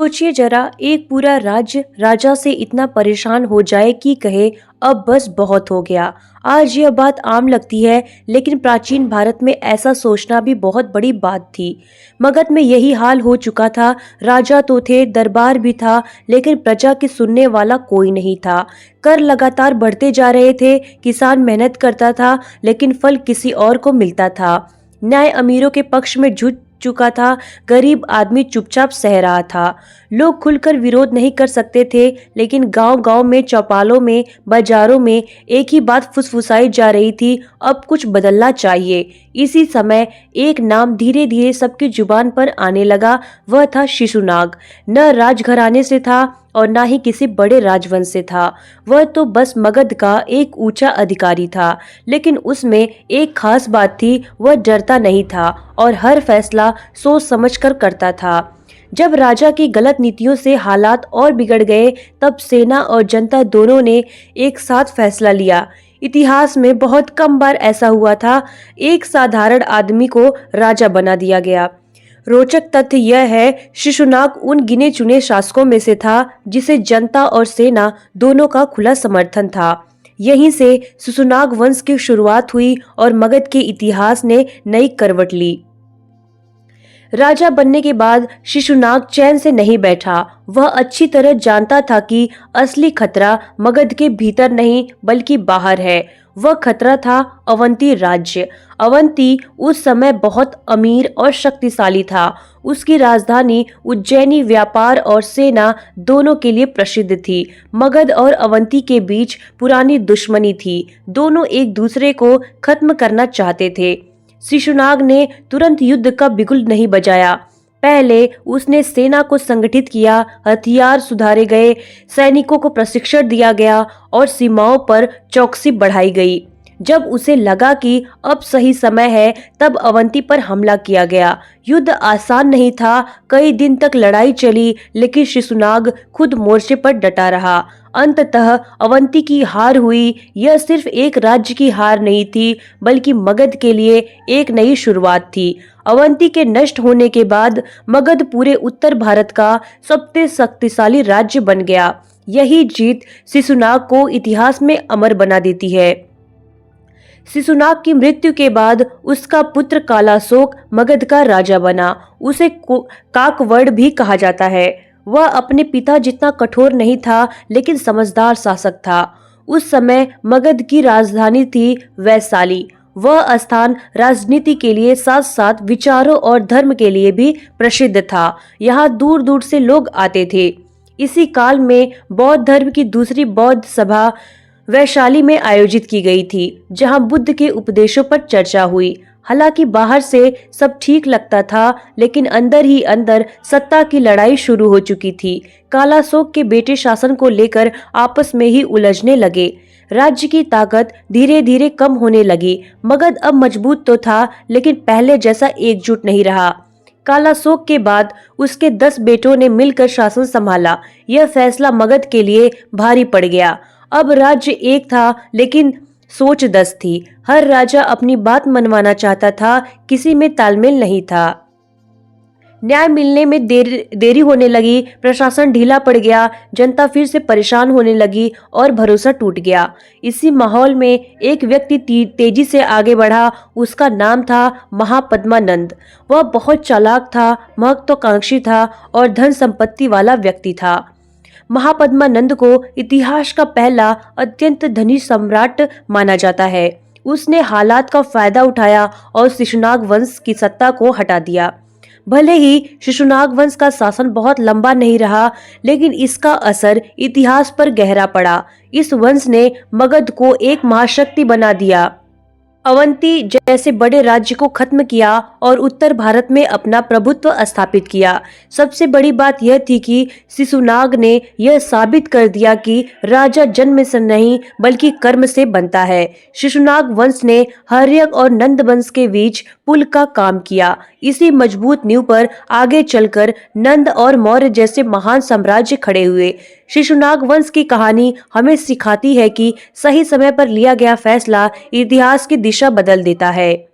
सोचिए जरा, एक पूरा राज्य राजा से इतना परेशान हो जाए कि कहे अब बस बहुत हो गया। आज यह बात आम लगती है, लेकिन प्राचीन भारत में ऐसा सोचना भी बहुत बड़ी बात थी। मगध में यही हाल हो चुका था। राजा तो थे, दरबार भी था, लेकिन प्रजा की सुनने वाला कोई नहीं था। कर लगातार बढ़ते जा रहे थे, किसान मेहनत करता था, लेकिन फल किसी और को मिलता था। न्याय अमीरों के पक्ष में झुक चुका था, गरीब आदमी चुपचाप सह रहा था। लोग खुलकर विरोध नहीं कर सकते थे, लेकिन गांव-गांव में, चौपालों में, बाजारों में एक ही बात फुसफुसाई जा रही थी, अब कुछ बदलना चाहिए। इसी समय एक नाम धीरे-धीरे सबकी जुबान पर आने लगा, वह था शिशुनाग। न राजघराने से था और ना ही किसी बड़े राजवंश से था। वह तो बस मगध का एक ऊंचा अधिकारी था, लेकिन उसमें एक खास बात थी, वह डरता नहीं था और हर फैसला सोच समझकर करता था। जब राजा की गलत नीतियों से हालात और बिगड़ गए, तब सेना और जनता दोनों ने एक साथ फैसला लिया। इतिहास में बहुत कम बार ऐसा हुआ था, एक साधारण आदमी को राजा बना दिया गया। रोचक तथ्य यह है, शिशुनाग उन गिने चुने शासकों में से था जिसे जनता और सेना दोनों का खुला समर्थन था। यहीं से शिशुनाग वंश की शुरुआत हुई और मगध के इतिहास ने नई करवट ली। राजा बनने के बाद शिशुनाग चैन से नहीं बैठा। वह अच्छी तरह जानता था कि असली खतरा मगध के भीतर नहीं बल्कि बाहर है। वह खतरा था अवंती राज्य। अवंती उस समय बहुत अमीर और शक्तिशाली था। उसकी राजधानी उज्जैनी व्यापार और सेना दोनों के लिए प्रसिद्ध थी। मगध और अवंती के बीच पुरानी दुश्मनी थी। दोनों एक दूसरे को खत्म करना चाहते थे। शिशुनाग ने तुरंत युद्ध का बिगुल नहीं बजाया। पहले उसने सेना को संगठित किया, हथियार सुधारे गए, सैनिकों को प्रशिक्षण दिया गया और सीमाओं पर चौकसी बढ़ाई गई। जब उसे लगा कि अब सही समय है, तब अवंती पर हमला किया गया। युद्ध आसान नहीं था, कई दिन तक लड़ाई चली, लेकिन शिशुनाग खुद मोर्चे पर डटा रहा। अंततः अवंती की हार हुई। यह सिर्फ एक राज्य की हार नहीं थी, बल्कि मगध के लिए एक नई शुरुआत थी। अवंती के नष्ट होने के बाद मगध पूरे उत्तर भारत का सबसे शक्तिशाली राज्य बन गया। यही जीत शिशुनाग को इतिहास में अमर बना देती है। शिशुनाग की मृत्यु के बाद उसका पुत्र कालाशोक मगध का राजा बना। उसे काकवड़ भी कहा जाता है। वह अपने पिता जितना कठोर नहीं था, लेकिन समझदार शासक था। उस समय मगध की राजधानी थी वैशाली। वह स्थान राजनीति के लिए साथ साथ विचारों और धर्म के लिए भी प्रसिद्ध था। यहाँ दूर दूर से लोग आते थे। इसी काल में बौद्ध धर्म की दूसरी बौद्ध सभा वैशाली में आयोजित की गई थी, जहां बुद्ध के उपदेशों पर चर्चा हुई। हालांकि बाहर से सब ठीक लगता था, लेकिन अंदर ही अंदर सत्ता की लड़ाई शुरू हो चुकी थी। कालाशोक के बेटे शासन को लेकर आपस में ही उलझने लगे। राज्य की ताकत धीरे धीरे कम होने लगी। मगध अब मजबूत तो था, लेकिन पहले जैसा एकजुट नहीं रहा। कालाशोक के बाद उसके 10 बेटों ने मिलकर शासन संभाला। यह फैसला मगध के लिए भारी पड़ गया। अब राज्य एक था, लेकिन सोच 10 थी। हर राजा अपनी बात मनवाना चाहता था, किसी में तालमेल नहीं था। न्याय मिलने में देरी होने लगी, प्रशासन ढीला पड़ गया, जनता फिर से परेशान होने लगी और भरोसा टूट गया। इसी माहौल में एक व्यक्ति तेजी से आगे बढ़ा। उसका नाम था महापद्मानंद। वह बहुत चालाक था, महत्वाकांक्षी था और धन संपत्ति वाला व्यक्ति था। महापद्मानंद को इतिहास का पहला अत्यंत धनी सम्राट माना जाता है। उसने हालात का फायदा उठाया और शिशुनाग वंश की सत्ता को हटा दिया। भले ही शिशुनाग वंश का शासन बहुत लंबा नहीं रहा, लेकिन इसका असर इतिहास पर गहरा पड़ा। इस वंश ने मगध को एक महाशक्ति बना दिया, अवंती जैसे बड़े राज्य को खत्म किया और उत्तर भारत में अपना प्रभुत्व स्थापित किया। सबसे बड़ी बात यह थी कि शिशुनाग ने यह साबित कर दिया कि राजा जन्म से नहीं बल्कि कर्म से बनता है। शिशुनाग वंश ने हर्यक और नंद वंश के बीच पुल का काम किया। इसी मजबूत नींव पर आगे चलकर नंद और मौर्य जैसे महान साम्राज्य खड़े हुए। शिशुनाग वंश की कहानी हमें सिखाती है कि सही समय पर लिया गया फैसला इतिहास की दिशा बदल देता है।